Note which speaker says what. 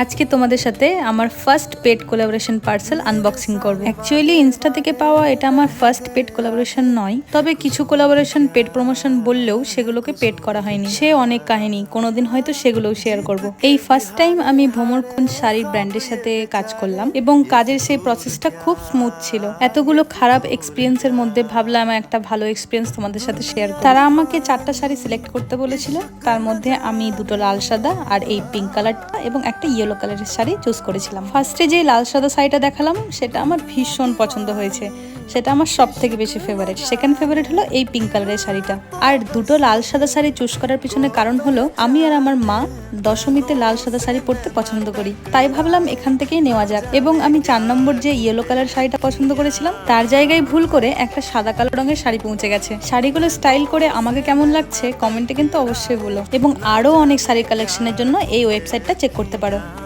Speaker 1: আজকে তোমাদের সাথে আমার first paid collaboration parcel unboxing করব। অ্যাকচুয়ালি ইনস্টা থেকে পাওয়া এটা আমার ফার্স্ট পেড কোলাবোরেশন নয়, তবে কিছু কোলাবোরেশন পেড প্রমোশন বললেও সেগুলোকে পেড করা হয়নি। সে অনেক কাহিনী, কোনোদিন হয়তো সেগুলোও শেয়ার করব। এই ফার্স্ট টাইম আমি ভ্রমরকুঞ্জ শাড়ির ব্র্যান্ডের সাথে কাজ করলাম এবং কাজের সেই প্রসেসটা খুব স্মুথ ছিল। এতগুলো খারাপ এক্সপিরিয়েন্সের মধ্যে ভাবলাম একটা ভালো এক্সপিরিয়েন্স তোমাদের সাথে শেয়ার করব। তারা আমাকে 4টা শাড়ি সিলেক্ট করতে বলেছিল, তার মধ্যে আমি 2টো লাল সাদা আর এই পিঙ্ক কালারটা এবং একটা ইয়েলো কালারের শাড়ি চুজ করেছিলাম। ফার্স্টে যে লাল সাদা শাড়িটা দেখালাম সেটা আমার ভীষণ পছন্দ হয়েছে, সেটা আমার সব থেকে বেশি ফেভারিট। সেকেন্ড ফেভারিট হলো এই পিঙ্ক কালারের শাড়িটা। আর 2টো লাল সাদা শাড়ি চুজ করার পিছনে কারণ হলো আমি আর আমার মা দশমীতে লাল সাদা শাড়ি পরতে পছন্দ করি, তাই ভাবলাম এখান থেকেই নেওয়া যাক। এবং আমি 4 নম্বর যে ইয়েলো কালার শাড়িটা পছন্দ করেছিলাম তার জায়গায় ভুল করে একটা সাদা কালো রঙের শাড়ি পৌঁছে গেছে। শাড়িগুলো স্টাইল করে আমাকে কেমন লাগছে কমেন্টে কিন্তু অবশ্যই বলো, এবং আরো অনেক শাড়ি কালেকশনের জন্য এই ওয়েবসাইটটা চেক করতে পারো।